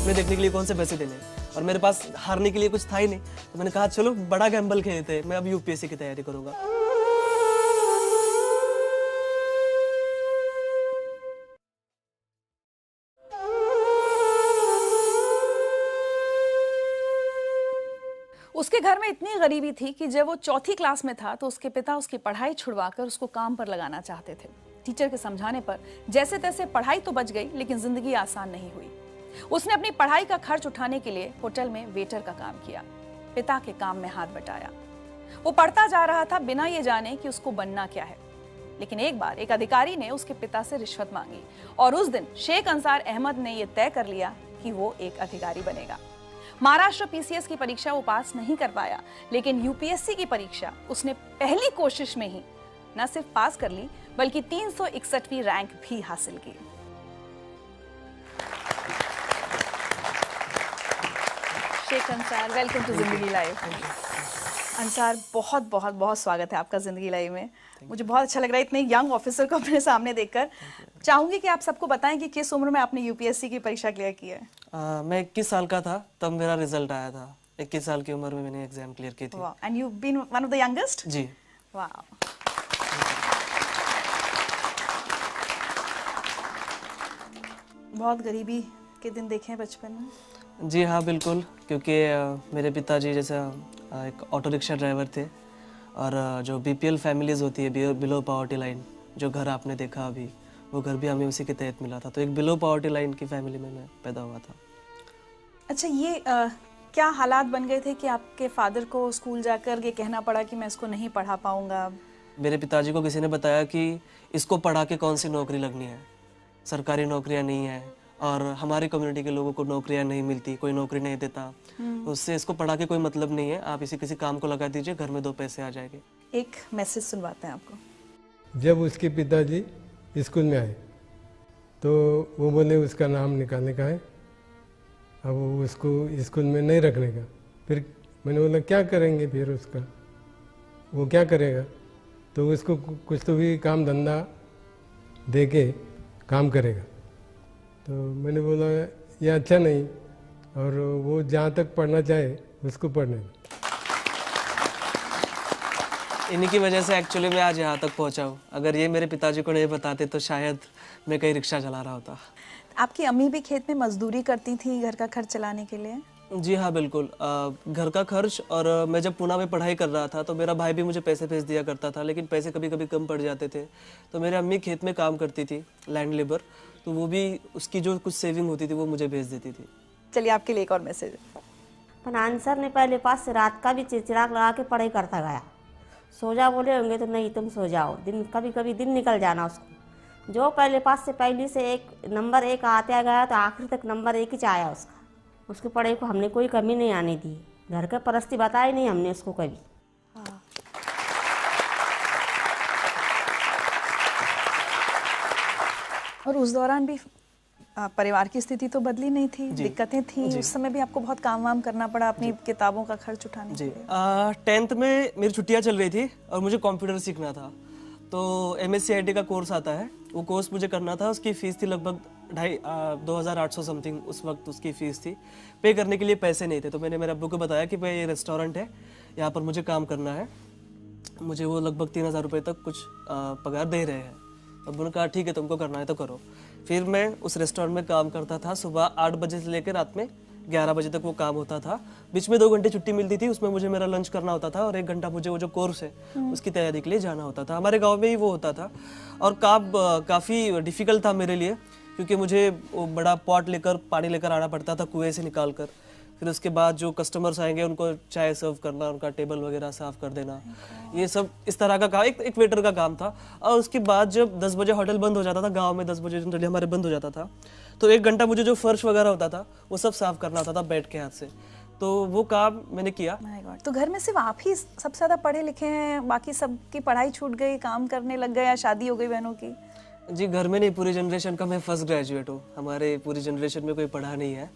सपने देखने के लिए कौन से पैसे देने, और मेरे पास हारने के लिए कुछ था ही नहीं। तो मैंने कहा चलो बड़ा गैम्बल खेलते हैं, मैं अब यूपीएससी की तैयारी करूँगा। उसके घर में इतनी गरीबी थी कि जब वो चौथी क्लास में था तो उसके पिता उसकी पढ़ाई छुड़वाकर उसको काम पर लगाना चाहते थे। टीचर के समझाने पर जैसे तैसे पढ़ाई तो बच गई, लेकिन जिंदगी आसान नहीं हुई। उसने अपनी पढ़ाई का खर्च उठाने के लिए होटल में वेटर का काम किया, पिता के काम में हाथ बटाया। वो पढ़ता जा रहा था बिना ये जाने कि उसको बनना क्या है। लेकिन एक बार एक अधिकारी ने उसके पिता से रिश्वत मांगी और उस दिन शेख अंसार अहमद ने यह तय कर लिया कि वो एक अधिकारी बनेगा। महाराष्ट्र पीसीएस की परीक्षा वो पास नहीं कर पाया, लेकिन यूपीएससी की परीक्षा उसने पहली कोशिश में ही न सिर्फ पास कर ली, बल्कि 361वीं रैंक भी हासिल की। शेख अंसार, वेलकम टू जिंदगी लाइव। अंसार, बहुत बहुत बहुत स्वागत है आपका जिंदगी लाइव में। मुझे बहुत अच्छा लग रहा है इतने यंग ऑफिसर को अपने सामने देखकर। चाहूंगी कि आप सबको बताएं कि किस उम्र में आपने यूपीएससी की परीक्षा क्लियर की है। मैं 21 साल का था तब मेरा रिजल्ट आया था। 21 साल की उम्र में मैंने एग्जाम क्लियर की थी। And you been one of the youngest? जी। वाह। बहुत गरीबी के दिन देखे हैं बचपन में? जी हाँ, बिल्कुल, क्योंकि मेरे पिताजी जैसे एक ऑटो रिक्शा ड्राइवर थे, और जो बीपीएल फैमिलीज होती है, बिलो पॉवर्टी लाइन, जो घर आपने देखा अभी, वो घर भी हमें उसी के तहत मिला था। तो एक बिलो पॉवर्टी लाइन की फैमिली में मैं पैदा हुआ था। अच्छा, ये क्या हालात बन गए थे कि आपके फादर को स्कूल जाकर ये कहना पड़ा कि मैं इसको नहीं पढ़ा पाऊंगा? मेरे पिताजी को किसी ने बताया कि इसको पढ़ा के कौन सी नौकरी लगनी है, सरकारी नौकरियां नहीं है, और हमारी कम्युनिटी के लोगों को नौकरियां नहीं मिलती, कोई नौकरी नहीं देता, तो उससे इसको पढ़ा के कोई मतलब नहीं है, आप इसी किसी काम को लगा दीजिए, घर में 2 पैसे आ जाएंगे। एक मैसेज सुनवाते हैं आपको। जब उसके पिताजी स्कूल में आए तो वो बोले उसका नाम निकालने का है, अब उसको स्कूल में नहीं रखने का। फिर मैंने बोला क्या करेंगे फिर उसका, वो क्या करेगा? तो उसको कुछ तो भी काम धंधा दे के काम करेगा। तो मैंने बोला ये अच्छा नहीं, और वो जहाँ तक पढ़ना चाहे उसको पढ़ने दो। इन्हीं की वजह से एक्चुअली मैं आज यहाँ तक पहुँचा हूँ। अगर ये मेरे पिताजी को नहीं बताते तो शायद मैं कहीं रिक्शा चला रहा होता। आपकी अम्मी भी खेत में मजदूरी करती थी घर का खर्च चलाने के लिए? जी हाँ, बिल्कुल। घर का खर्च, और मैं जब पुणे में पढ़ाई कर रहा था तो मेरा भाई भी मुझे पैसे भेज दिया करता था, लेकिन पैसे कभी कभी कम पड़ जाते थे। तो मेरी अम्मी खेत में काम करती थी, लैंड लेबर, तो वो भी उसकी जो कुछ सेविंग होती थी वो मुझे भेज देती थी। चलिए आपके लिए एक और मैसेज। पर आंसर ने पहले पास से रात का भी चिड़चिड़ाक लगा के पढ़ाई करता गया। सो जा बोले होंगे तो नहीं तुम सो जाओ, दिन कभी कभी दिन निकल जाना उसको। जो पहले पास से पहली से नंबर 1 आते गया तो आखिर तक नंबर 1 ही आया उसका। उसकी पढ़ाई को हमने कोई कमी नहीं आने दी, घर के परिस्थिति बताई नहीं हमने उसको कभी। और उस दौरान भी परिवार की स्थिति तो बदली नहीं थी, दिक्कतें थी उस समय भी आपको बहुत काम वाम करना पड़ा अपनी किताबों का खर्च उठाने के लिए। 10th में मेरी छुट्टियां चल रही थी और मुझे कंप्यूटर सीखना था, तो MSc का कोर्स आता है, वो कोर्स मुझे करना था। उसकी फ़ीस थी लगभग 2,800 समथिंग, उस वक्त उसकी फ़ीस थी। पे करने के लिए पैसे नहीं थे, तो मैंने मेरे अब्बू को बताया कि भाई ये रेस्टोरेंट है, यहाँ पर मुझे काम करना है, मुझे वो लगभग 3,000 रुपये तक कुछ पगार दे रहे हैं। अब उन्होंने कहा ठीक है तुमको करना है तो करो। फिर मैं उस रेस्टोरेंट में काम करता था, सुबह 8 बजे से लेकर रात में 11 बजे तक वो काम होता था। बीच में 2 घंटे छुट्टी मिलती थी, उसमें मुझे मेरा लंच करना होता था, और 1 घंटा मुझे वो जो कोर्स है उसकी तैयारी के लिए जाना होता था। हमारे गांव में ही वो होता था, और काफ़ी डिफ़िकल्ट था मेरे लिए, क्योंकि मुझे वो बड़ा पॉट लेकर पानी लेकर आना पड़ता था कुएँ से निकाल कर। फिर उसके बाद जो कस्टमर्स आएंगे उनको चाय सर्व करना, उनका टेबल वगैरह साफ़ कर देना, ये सब इस तरह का काम एक वेटर का काम था। और उसके बाद जब 10 बजे होटल बंद हो जाता था, गांव में 10 बजे जनरली हमारे बंद हो जाता था, तो 1 घंटा मुझे जो फर्श वगैरह होता था वो सब साफ़ करना होता था बैठ के हाथ से। तो वो काम मैंने किया। तो घर में सिर्फ आप ही सबसे ज़्यादा पढ़े लिखे हैं, बाकी सबकी पढ़ाई छूट गई, काम करने लग गए या शादी हो गई बहनों की? जी, घर में नहीं, पूरी जनरेशन का मैं फर्स्ट ग्रेजुएट हूँ। हमारे पूरी जनरेशन में कोई पढ़ा नहीं है,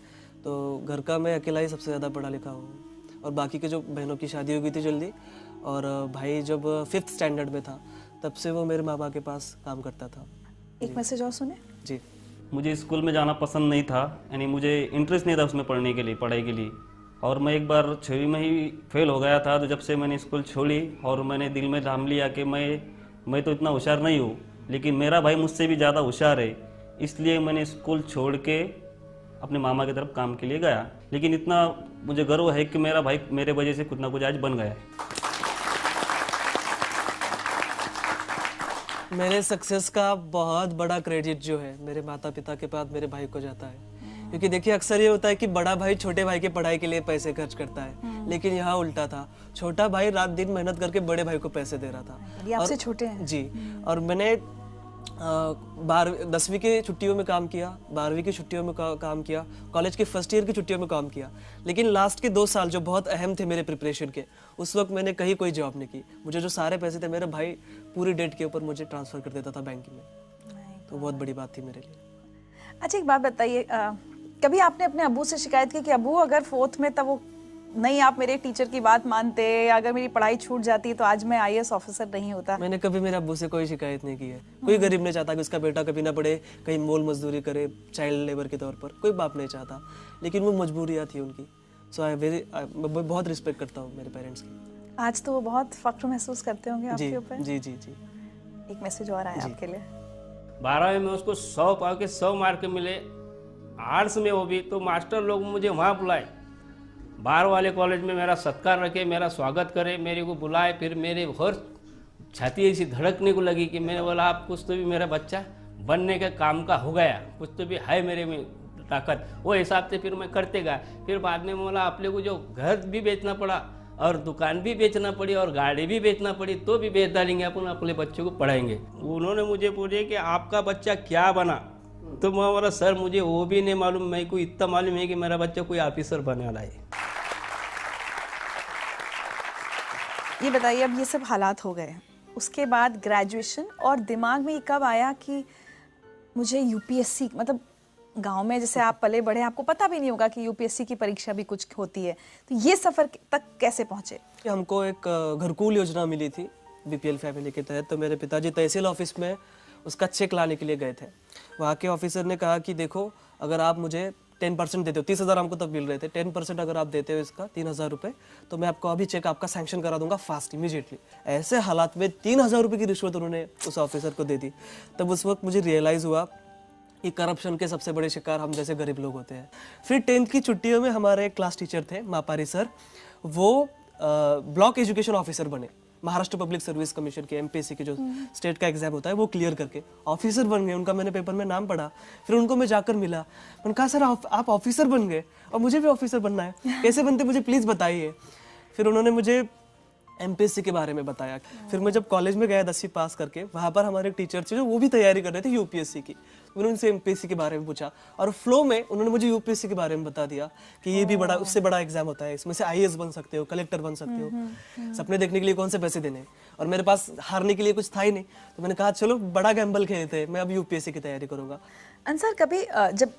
तो घर का मैं अकेला ही सबसे ज़्यादा पढ़ा लिखा हूँ। और बाकी के जो बहनों की शादी हो गई थी जल्दी, और भाई जब 5th स्टैंडर्ड में था तब से वो मेरे माँ बाप के पास काम करता था। एक मैसेज और सुने जी। मुझे स्कूल में जाना पसंद नहीं था, यानी मुझे इंटरेस्ट नहीं था उसमें पढ़ने के लिए, पढ़ाई के लिए। और मैं एक बार 6वीं में ही फेल हो गया था। तो जब से मैंने स्कूल छोड़ी और मैंने दिल में ठान लिया कि मैं तो इतना होशियार नहीं हूँ, लेकिन मेरा भाई मुझसे भी ज़्यादा होशियार है, इसलिए मैंने स्कूल छोड़ के अपने मामा की तरफ काम के लिए गया। लेकिन इतना मुझे गर्व है कि मेरा भाई मेरे वजह से कुछ ना कुछ आज बन गया है। मेरे सक्सेस का बहुत बड़ा क्रेडिट जो है मेरे माता पिता के बाद मेरे भाई को जाता है। क्योंकि देखिए अक्सर ये होता है कि बड़ा भाई छोटे भाई की पढ़ाई के लिए पैसे खर्च करता है, लेकिन यहाँ उल्टा था। छोटा भाई रात दिन मेहनत करके बड़े भाई को पैसे दे रहा था। ये आपसे छोटे हैं? जी। और मैंने 10वीं की छुट्टियों में काम किया, 12वीं की छुट्टियों में काम किया, कॉलेज के फर्स्ट ईयर की छुट्टियों में काम किया। लेकिन लास्ट के 2 साल जो बहुत अहम थे मेरे प्रिपरेशन के, उस वक्त मैंने कहीं कोई जॉब नहीं की। मुझे जो सारे पैसे थे मेरा भाई पूरी डेट के ऊपर मुझे ट्रांसफ़र कर देता था बैंक में। तो बहुत बड़ी बात थी मेरे लिए। अच्छा एक बात बताइए, कभी आपने अपने अब्बू से शिकायत की कि अब्बू अगर 4th में तब वो नहीं आप मेरे टीचर की बात मानते, या अगर मेरी पढ़ाई छूट जाती तो आज मैं IAS ऑफिसर नहीं होता? मैंने कभी मेरे अब्बू से कोई शिकायत नहीं की है। कोई गरीब नहीं चाहता कि उसका बेटा कभी ना पढ़े, कहीं मोल मजदूरी करे चाइल्ड लेबर के तौर पर, कोई बाप नहीं चाहता। लेकिन वो मजबूरियाँ थी उनकी। सो मैं बहुत रिस्पेक्ट करता हूँ मेरे पेरेंट्स की। आज तो वो बहुत फख्र महसूस करते होंगे जी आपके ऊपर। जी जी जी। एक मैसेज और आया आपके लिए। 12वीं में उसको 100 पाव के 100 मार्क मिले, आर्ट्स में वो भी। तो मास्टर लोग मुझे वहाँ बुलाए, बाहर वाले कॉलेज में मेरा सत्कार रखे, मेरा स्वागत करे, मेरे को बुलाए। फिर मेरे और छाती ऐसी धड़कने को लगी कि मैंने बोला आप कुछ तो भी मेरा बच्चा बनने के काम का हो गया, कुछ तो भी है मेरे में ताकत। वो हिसाब से फिर मैं करते गया। फिर बाद में बोला अपने को जो घर भी बेचना पड़ा और दुकान भी बेचना पड़ी और गाड़ी भी बेचना पड़ी तो भी बेच डालेंगे, अपन अपने बच्चों को पढ़ाएंगे। उन्होंने मुझे पूछे कि आपका बच्चा क्या बना, तो मैं बोला सर मुझे वो भी नहीं मालूम, मेरे को इतना मालूम है कि मेरा बच्चा कोई ऑफिसर बनने वाला है। ये बताइए, अब ये सब हालात हो गए, उसके बाद ग्रेजुएशन, और दिमाग में ये कब आया कि मुझे UPSC, मतलब गांव में जैसे आप पले बढ़े, आपको पता भी नहीं होगा कि UPSC की परीक्षा भी कुछ होती है, तो ये सफ़र तक कैसे पहुँचे? हमको एक घरकुल योजना मिली थी BPL फैमिली के तहत। तो मेरे पिताजी तहसील ऑफिस में उसका चेक लाने के लिए गए थे। वहाँ के ऑफिसर ने कहा कि देखो अगर आप मुझे 10% देते हो, 30,000 हमको तब मिल रहे थे, 10% अगर आप देते हो इसका 3,000 रुपये, तो मैं आपको अभी चेक आपका सैंक्शन करा दूंगा फास्ट इमीडिएटली। ऐसे हालात में 3,000 रुपये की रिश्वत उन्होंने उस ऑफिसर को दे दी। तब उस वक्त मुझे रियलाइज़ हुआ कि करप्शन के सबसे बड़े शिकार हम जैसे गरीब लोग होते हैं। फिर 10th की छुट्टियों में हमारे क्लास टीचर थे मापारी सर, वो ब्लॉक एजुकेशन ऑफिसर बने। महाराष्ट्र पब्लिक सर्विस कमीशन के MPSC के जो स्टेट का एग्जाम होता है वो क्लियर करके ऑफिसर बन गए। उनका मैंने पेपर में नाम पढ़ा, फिर उनको मैं जाकर मिला, मैंने कहा सर आप ऑफिसर बन गए और मुझे भी ऑफिसर बनना है, कैसे बनते मुझे प्लीज़ बताइए। फिर उन्होंने मुझे MPSC के बारे में बताया। फिर मैं जब कॉलेज में गया 10वीं पास करके, वहाँ पर हमारे एक टीचर थे जो वो भी तैयारी कर रहे थे UPSC की। उन्होंने उनसे MPSC के बारे में पूछा और फ्लो में उन्होंने मुझे UPSC के बारे में बता दिया कि ये भी बड़ा, उससे बड़ा एग्जाम होता है, इसमें से IAS बन सकते हो, कलेक्टर बन सकते हो। सपने देखने के लिए कौन से पैसे देने, और मेरे पास हारने के लिए कुछ था ही नहीं। तो मैंने कहा चलो बड़ा गैम्बल खेलते हैं, मैं अब UPSC की तैयारी करूँगा। अंसर, कभी जब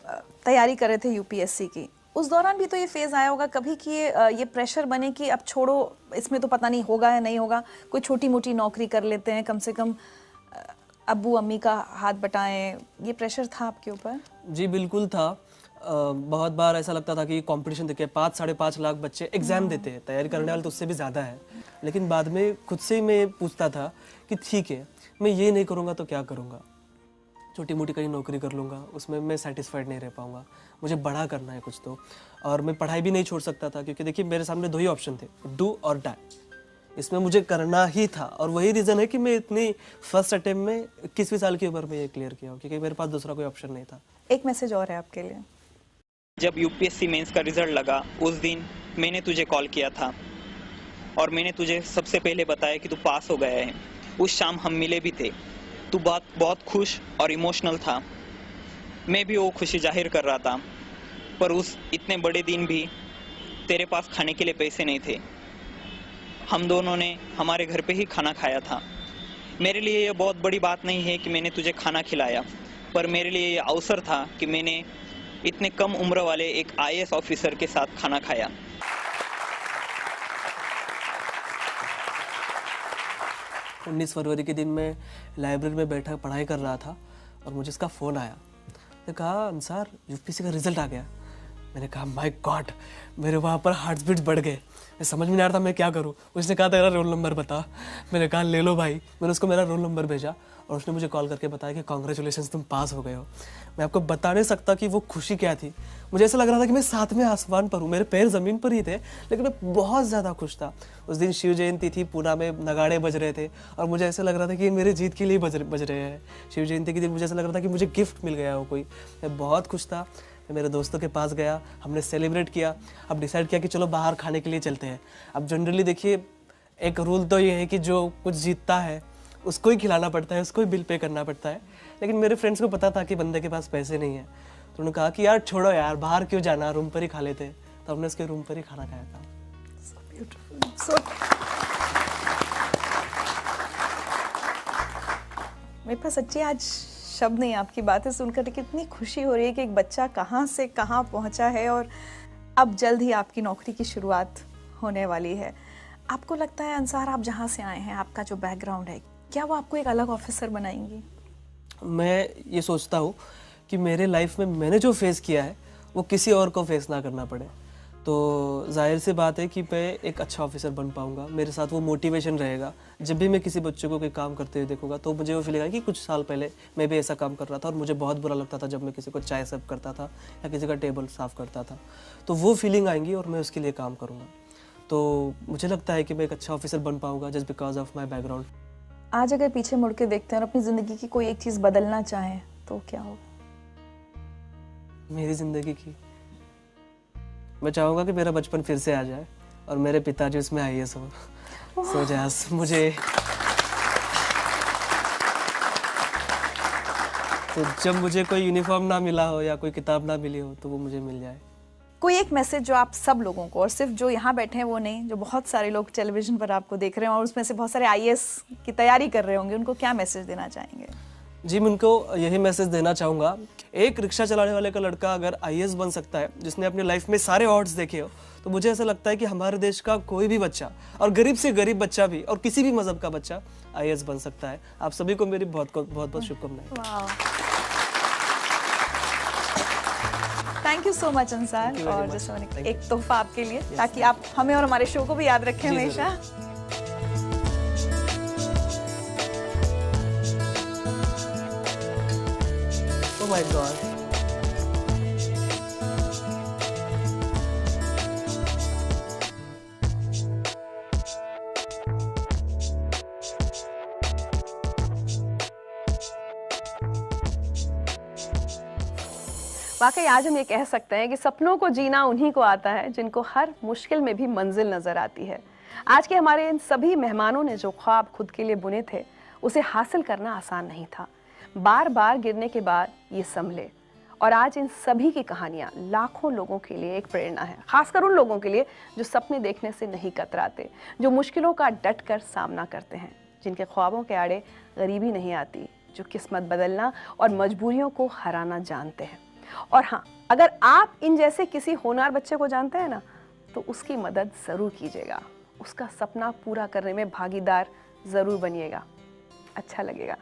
तैयारी कर रहे थे UPSC की, उस दौरान भी तो ये फेज आया होगा कभी कि ये प्रेशर बने कि अब छोड़ो, इसमें तो पता नहीं होगा या नहीं होगा, कोई छोटी मोटी नौकरी कर लेते हैं, कम से कम अब्बू अम्मी का हाथ बटाएं, ये प्रेशर था आपके ऊपर? जी बिल्कुल था। बहुत बार ऐसा लगता था कि कंपटीशन देखिए 5-5.5 लाख बच्चे एग्जाम देते हैं, तैयारी करने वाले तो उससे भी ज़्यादा है। लेकिन बाद में खुद से मैं पूछता था कि ठीक है मैं ये नहीं करूँगा तो क्या करूँगा, छोटी मोटी कहीं नौकरी कर लूँगा, उसमें मैं सेटिस्फाइड नहीं रह पाऊँगा, मुझे बड़ा करना है कुछ तो। और मैं पढ़ाई भी नहीं छोड़ सकता था क्योंकि देखिए मेरे सामने 2 ही ऑप्शन थे, डू और डाई। इसमें मुझे करना ही था और वही रीज़न है कि मैं इतनी फर्स्ट अटेम्प्ट में 21वीं साल की उम्र में ये क्लियर किया, क्योंकि मेरे पास दूसरा कोई ऑप्शन नहीं था। एक मैसेज और है आपके लिए। जब UPSC मेंस का रिजल्ट लगा उस दिन मैंने तुझे कॉल किया था और मैंने तुझे सबसे पहले बताया कि तू पास हो गया है। उस शाम हम मिले भी थे, तू बहुत खुश और इमोशनल था, मैं भी वो खुशी जाहिर कर रहा था। पर उस इतने बड़े दिन भी तेरे पास खाने के लिए पैसे नहीं थे। हम दोनों ने हमारे घर पे ही खाना खाया था। मेरे लिए ये बहुत बड़ी बात नहीं है कि मैंने तुझे खाना खिलाया, पर मेरे लिए ये अवसर था कि मैंने इतने कम उम्र वाले एक IAS ऑफिसर के साथ खाना खाया। 19 फरवरी के दिन मैं लाइब्रेरी में बैठा पढ़ाई कर रहा था और मुझे इसका फ़ोन आया। ने कहा अंसार यूपीएससी का रिजल्ट आ गया। मैंने कहा माय गॉड, मेरे वहाँ पर हार्ट बीट बढ़ गए, मैं समझ में नहीं आ रहा था मैं क्या करूँ। उसने कहा तेरा रोल नंबर बता। मैंने कहा ले लो भाई। मैंने उसको मेरा रोल नंबर भेजा और उसने मुझे कॉल करके बताया कि कॉन्ग्रेचुलेशंस तुम पास हो गए हो। मैं आपको बता नहीं सकता कि वो खुशी क्या थी। मुझे ऐसा लग रहा था कि मैं सातवें आसमान पर हूँ, मेरे पैर ज़मीन पर ही थे, लेकिन मैं बहुत ज़्यादा खुश था। उस दिन शिव जयंती थी, पूना में नगाड़े बज रहे थे और मुझे ऐसा लग रहा था कि ये मेरे जीत के लिए बज रहे हैं। शिव जयंती के दिन मुझे ऐसा लग रहा था कि मुझे गिफ्ट मिल गया हो कोई। मैं बहुत खुश था। मैं मेरे दोस्तों के पास गया, हमने सेलिब्रेट किया। अब डिसाइड किया कि चलो बाहर खाने के लिए चलते हैं। अब जनरली देखिए एक रूल तो ये है कि जो कुछ जीतता है उसको ही खिलाना पड़ता है, उसको ही बिल पे करना पड़ता है। लेकिन मेरे फ्रेंड्स को पता था कि बंदे के पास पैसे नहीं है, तो उन्होंने कहा कि यार छोड़ो यार, बाहर क्यों जाना, रूम पर ही खा लेते। तो हमने उसके रूम पर ही खाना खाया था। मेरे पास सच्ची आज शब्द नहीं आपकी बातें सुनकर, कितनी खुशी हो रही है कि एक बच्चा कहाँ से कहाँ पहुँचा है और अब जल्द ही आपकी नौकरी की शुरुआत होने वाली है। आपको लगता है अंसार, आप जहाँ से आए हैं, आपका जो बैकग्राउंड है, क्या वो आपको एक अलग ऑफिसर बनाएंगी? मैं ये सोचता हूँ कि मेरे लाइफ में मैंने जो फेस किया है वो किसी और को फेस ना करना पड़े। तो जाहिर सी बात है कि मैं एक अच्छा ऑफिसर बन पाऊँगा। मेरे साथ वो मोटिवेशन रहेगा। जब भी मैं किसी बच्चे को कोई काम करते हुए देखूंगा तो मुझे वो फीलिंग आएगी कि कुछ साल पहले मैं भी ऐसा काम कर रहा था और मुझे बहुत बुरा लगता था जब मैं किसी को चाय सर्व करता था या किसी का टेबल साफ़ करता था। तो वो फीलिंग आएंगी और मैं उसके लिए काम करूँगा। तो मुझे लगता है कि मैं एक अच्छा ऑफिसर बन पाऊँगा just because of my background. आज अगर पीछे मुड़ के देखते हैं और अपनी ज़िंदगी की कोई एक चीज़ बदलना चाहें तो क्या होगा? मेरी ज़िंदगी की मैं चाहूँगा कि मेरा बचपन फिर से आ जाए और मेरे पिताजी उसमें IAS हो। सो जैस मुझे तो जब मुझे कोई यूनिफॉर्म ना मिला हो या कोई किताब ना मिली हो तो वो मुझे मिल जाए। कोई एक मैसेज जो आप सब लोगों को, और सिर्फ जो यहाँ बैठे हैं वो नहीं, जो बहुत सारे लोग टेलीविजन पर आपको देख रहे हैं और उसमें से बहुत सारे IAS की तैयारी कर रहे होंगे, उनको क्या मैसेज देना चाहेंगे? जी, मैं उनको यही मैसेज देना चाहूँगा, एक रिक्शा चलाने वाले का लड़का अगर IAS बन सकता है, जिसने अपनी लाइफ में सारे ऑड्स देखे हो, तो मुझे ऐसा लगता है कि हमारे देश का कोई भी बच्चा, और गरीब से गरीब बच्चा भी, और किसी भी मजहब का बच्चा IAS बन सकता है। आप सभी को मेरी बहुत बहुत शुभकामनाएं। Thank you so much Ansar. और जैसे मैंने एक तोहफा आपके लिए, ताकि आप हमें और हमारे शो को भी याद रखें हमेशा। Oh my God. वाकई आज हम ये कह सकते हैं कि सपनों को जीना उन्हीं को आता है जिनको हर मुश्किल में भी मंजिल नजर आती है। आज के हमारे इन सभी मेहमानों ने जो ख्वाब खुद के लिए बुने थे, उसे हासिल करना आसान नहीं था। बार बार गिरने के बाद ये संभले, और आज इन सभी की कहानियां लाखों लोगों के लिए एक प्रेरणा है, खासकर उन लोगों के लिए जो सपने देखने से नहीं कतराते, जो मुश्किलों का डट कर सामना करते हैं, जिनके ख्वाबों के आड़े गरीबी नहीं आती, जो किस्मत बदलना और मजबूरियों को हराना जानते हैं। और हाँ, अगर आप इन जैसे किसी होनहार बच्चे को जानते हैं ना, तो उसकी मदद ज़रूर कीजिएगा, उसका सपना पूरा करने में भागीदार ज़रूर बनिएगा, अच्छा लगेगा।